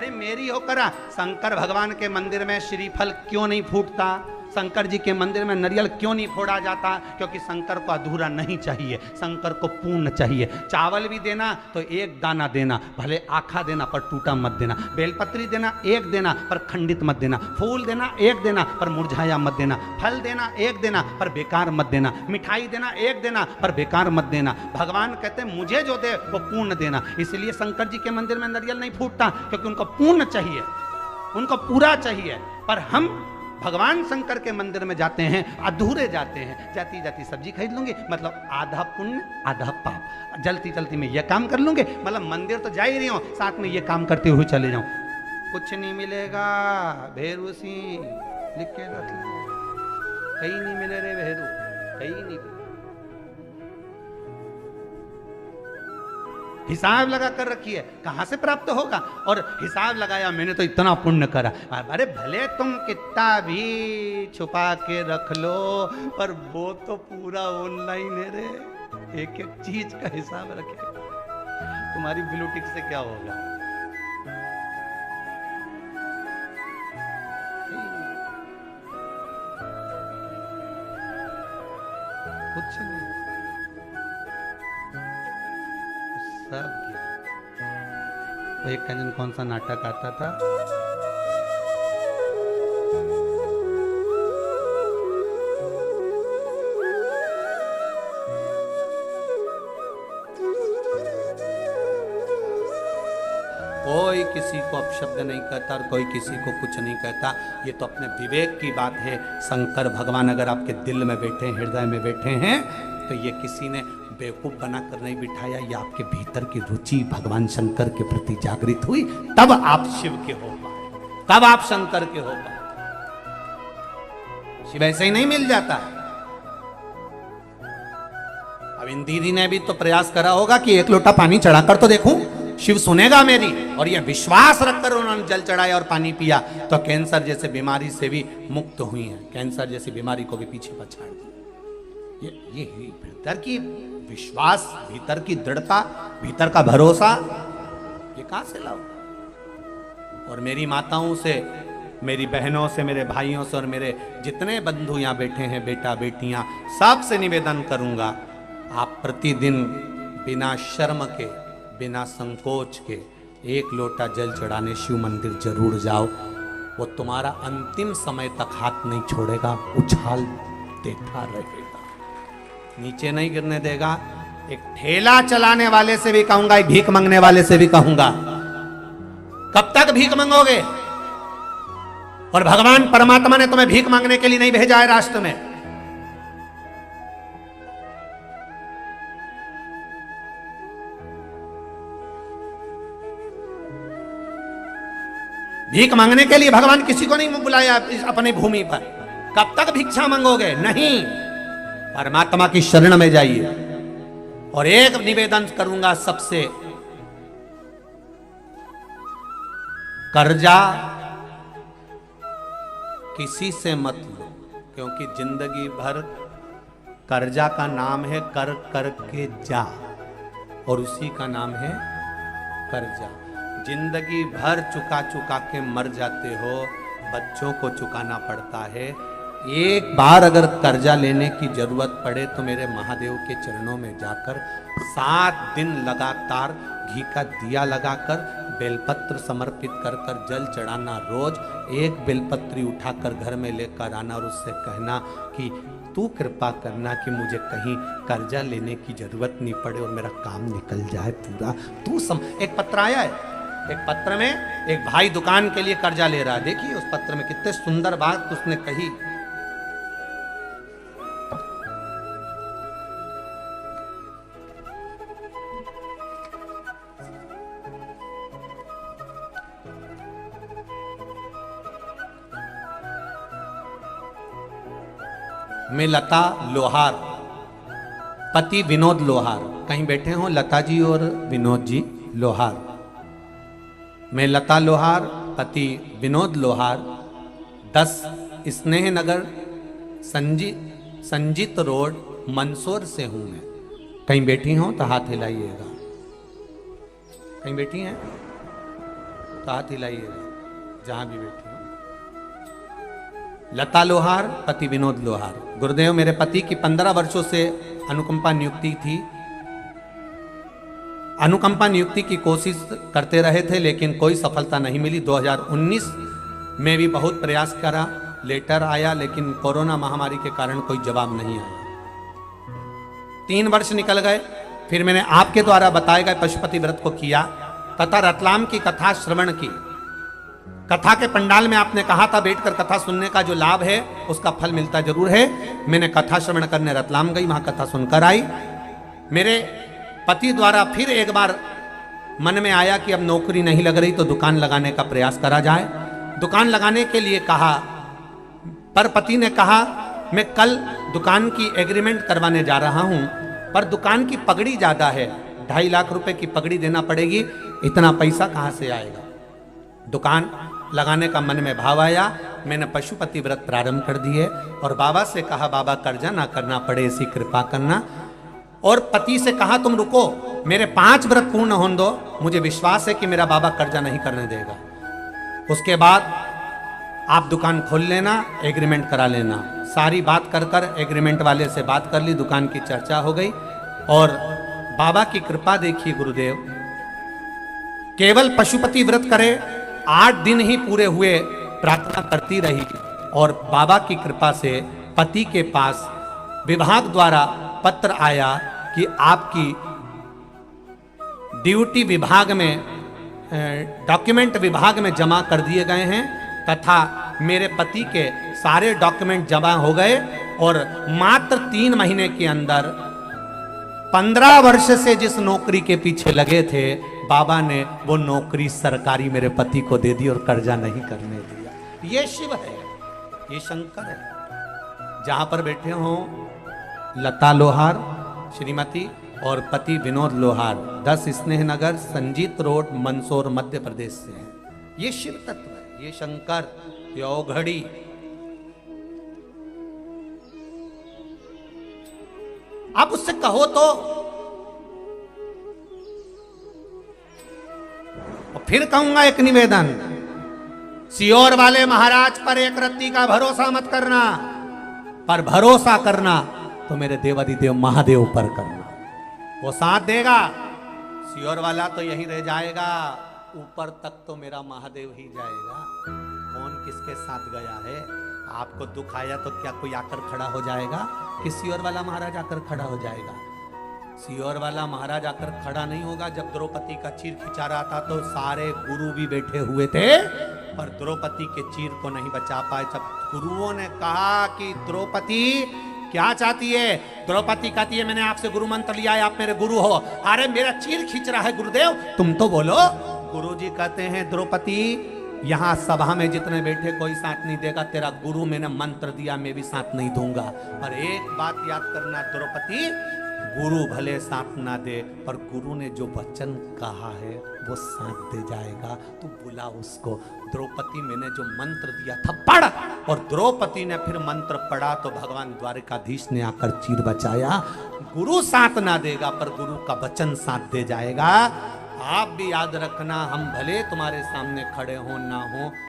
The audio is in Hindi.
अरे मेरी हो करा, शंकर भगवान के मंदिर में श्रीफल क्यों नहीं फूटता? शंकर जी के मंदिर में नारियल क्यों नहीं फोड़ा जाता? क्योंकि शंकर को अधूरा नहीं चाहिए, शंकर को पूर्ण चाहिए। चावल भी देना तो एक दाना देना, भले आखा देना पर टूटा मत देना। बेलपत्री देना एक देना पर खंडित मत देना। फूल देना एक देना पर मुरझाया मत देना। फल देना एक देना पर बेकार मत देना। मिठाई देना एक देना पर बेकार मत देना। भगवान कहते हैं मुझे जो दे वो पूर्ण देना। इसलिए शंकर जी के मंदिर में नारियल नहीं फूटता, क्योंकि उनको पूर्ण चाहिए, उनको पूरा चाहिए। पर हम भगवान शंकर के मंदिर में जाते हैं, अधूरे जाते हैं। जाती जाती सब्जी खरीद लूंगी, मतलब आधा पुण्य आधा पाप। जल्दी जल्दी में यह काम कर लूंगे, मतलब मंदिर तो जा ही रही हूं, साथ में यह काम करते हुए चले जाऊं। कुछ नहीं मिलेगा भेरू सिंह, लिख के रख लो, कहीं नहीं मिले रे भेरू, कहीं नहीं। हिसाब लगा कर रखी है, कहां से प्राप्त होगा? और हिसाब लगाया मैंने तो इतना पुण्य करा। अरे भले तुम कितना भी छुपा के रख लो, पर वो तो पूरा ऑनलाइन है रे, एक एक चीज का हिसाब रखे। तुम्हारी ब्लू टिक से क्या होगा? कुछ नहीं, सब वो एक दिन कौन सा नाटक आता था, कोई किसी को अपशब्द नहीं कहता और कोई किसी को कुछ नहीं कहता। ये तो अपने विवेक की बात है। शंकर भगवान अगर आपके दिल में बैठे, हृदय में बैठे हैं, तो ये किसी ने बेवकूफ बनाकर नहीं बिठाया। ये आपके भीतर की रुचि भगवान शंकर के प्रति जागृत हुई, तब आप शिव के हो पाए, तब आप शंकर के हो पाए। शिव ऐसे ही नहीं मिल जाता है। अब इन दीदी ने भी तो प्रयास करा होगा कि एक लोटा पानी चढ़ाकर तो देखूं, शिव सुनेगा मेरी, और यह विश्वास रखकर उन्होंने जल चढ़ाया और पानी पिया, तो कैंसर जैसे बीमारी से भी मुक्त हुई है। कैंसर जैसी बीमारी को भी पीछे पछाड़ दी। ये भीतर की विश्वास, भीतर की दृढ़ता, भीतर का भरोसा, ये कहां से लाओ? और मेरी माताओं से, मेरी बहनों से, मेरे भाइयों से और मेरे जितने बंधु यहां बैठे हैं, बेटा बेटियां, सबसे निवेदन करूंगा, आप प्रतिदिन बिना शर्म के, बिना संकोच के एक लोटा जल चढ़ाने शिव मंदिर जरूर जाओ। वो तुम्हारा अंतिम समय तक हाथ नहीं छोड़ेगा, उछाल देता रहेगा, नीचे नहीं गिरने देगा। एक ठेला चलाने वाले से भी कहूंगा, एक भीख मांगने वाले से भी कहूंगा, कब तक भीख मांगोगे? और भगवान परमात्मा ने तुम्हें भीख मांगने के लिए नहीं भेजा है राष्ट्र में। भीख मांगने के लिए भगवान किसी को नहीं बुलाया अपनी भूमि पर। कब तक भिक्षा मांगोगे? नहीं, परमात्मा की शरण में जाइए। और एक निवेदन करूंगा सबसे, कर्जा किसी से मत लो, क्योंकि जिंदगी भर कर्जा का नाम है कर कर के जा, और उसी का नाम है कर्जा। जिंदगी भर चुका चुका के मर जाते हो, बच्चों को चुकाना पड़ता है। एक बार अगर कर्जा लेने की जरूरत पड़े तो मेरे महादेव के चरणों में जाकर 7 दिन लगातार घी का दिया लगाकर बेलपत्र समर्पित कर कर जल चढ़ाना। रोज एक बेलपत्री उठाकर घर में लेकर आना और उससे कहना कि तू कृपा करना कि मुझे कहीं कर्जा लेने की जरूरत नहीं पड़े और मेरा काम निकल जाए पूरा। एक पत्र आया है, एक पत्र में एक भाई दुकान के लिए कर्जा ले रहा है। देखिए उस पत्र में कितने सुंदर बात उसने कही। मैं लता लोहार, पति विनोद लोहार, कहीं बैठे हो लता जी और विनोद जी लोहार। मैं लता लोहार, पति विनोद लोहार, 10 स्नेह नगर संजीत रोड मंदसौर से हूं मैं। कहीं बैठी हो तो हाथ हिलाइएगा। कहीं बैठी हैं? तो हाथ हिलाइएगा जहां भी बैठे हो। लता लोहार, पति विनोद लोहार। गुरुदेव, मेरे पति की 15 वर्षों से अनुकंपा नियुक्ति थी। अनुकंपा नियुक्ति की कोशिश करते रहे थे लेकिन कोई सफलता नहीं मिली। 2019 में भी बहुत प्रयास करा, लेटर आया लेकिन कोरोना महामारी के कारण कोई जवाब नहीं आया। 3 वर्ष निकल गए, फिर मैंने आपके द्वारा बताए गए पशुपति व्रत को किया तथा रतलाम की कथा श्रवण की। कथा के पंडाल में आपने कहा था बैठकर कथा सुनने का जो लाभ है उसका फल मिलता जरूर है। मैंने कथा श्रवण करने रतलाम गई, वहां कथा सुनकर आई। मेरे पति द्वारा फिर एक बार मन में आया कि अब नौकरी नहीं लग रही तो दुकान लगाने का प्रयास करा जाए। दुकान लगाने के लिए कहा, पर पति ने कहा मैं कल दुकान की एग्रीमेंट करवाने जा रहा हूं, पर दुकान की पगड़ी ज्यादा है, 2.5 लाख रुपए की पगड़ी देना पड़ेगी, इतना पैसा कहां से आएगा। दुकान लगाने का मन में भाव आया। मैंने पशुपति व्रत प्रारंभ कर दिए और बाबा से कहा बाबा कर्जा ना करना पड़े ऐसी कृपा करना। और पति से कहा तुम रुको, मेरे 5 व्रत पूर्ण होने दो, मुझे विश्वास है कि मेरा बाबा कर्जा नहीं करने देगा। उसके बाद आप दुकान खोल लेना, एग्रीमेंट करा लेना। सारी बात कर कर एग्रीमेंट वाले से बात कर ली, दुकान की चर्चा हो गई। और बाबा की कृपा देखिए गुरुदेव, केवल पशुपति व्रत करे, 8 दिन ही पूरे हुए, प्रार्थना करती रही और बाबा की कृपा से पति के पास विभाग द्वारा पत्र आया कि आपकी ड्यूटी विभाग में, डॉक्यूमेंट विभाग में जमा कर दिए गए हैं तथा मेरे पति के सारे डॉक्यूमेंट जमा हो गए और मात्र 3 महीने के अंदर 15 वर्ष से जिस नौकरी के पीछे लगे थे बाबा ने वो नौकरी सरकारी मेरे पति को दे दी और कर्जा नहीं करने दिया। ये शिव है, ये शंकर है। जहां पर बैठे हो लता लोहार श्रीमती और पति विनोद लोहार 10 स्नेह नगर संजीत रोड मंदसौर मध्य प्रदेश से है। ये शिव तत्व है, ये शंकर, ये औघड़ी। आप उससे कहो तो और फिर कहूंगा एक निवेदन, सियोर वाले महाराज पर एक रत्ती का भरोसा मत करना, पर भरोसा करना तो मेरे देवादिदेव महादेव पर करना, वो साथ देगा। सियोर वाला तो यही रह जाएगा, ऊपर तक तो मेरा महादेव ही जाएगा। कौन किसके साथ गया है? आपको दुख आया तो क्या कोई आकर खड़ा हो जाएगा कि सियोर वाला महाराज आकर खड़ा हो जाएगा? सियोर वाला महाराज आकर खड़ा नहीं होगा। जब द्रौपदी का चीर खिंचा रहा था तो सारे गुरु भी बैठे हुए थे पर द्रौपदी के चीर को नहीं बचा पाए। जब गुरुओं ने कहा कि द्रौपदी क्या चाहती है, द्रौपदी कहती है मैंने आपसे गुरु मंत्र लिया है, आप मेरे गुरु हो। अरे मेरा चीर खींच रहा है गुरुदेव, तुम तो बोलो। गुरुजी कहते हैं द्रौपदी यहाँ सभा में जितने बैठे कोई साथ नहीं देगा, तेरा गुरु मैंने मंत्र दिया, मैं भी साथ नहीं दूंगा। पर एक बात याद करना द्रौपदी, गुरु भले साथ ना दे पर गुरु ने जो वचन कहा है वो साथ दे जाएगा। तू बुला उसको। द्रौपदी मैंने जो मंत्र दिया था पढ़, और द्रौपदी ने फिर मंत्र पढ़ा तो भगवान द्वारिकाधीश ने आकर चीर बचाया। गुरु साथ ना देगा पर गुरु का वचन साथ दे जाएगा। आप भी याद रखना, हम भले तुम्हारे सामने खड़े हो ना हो,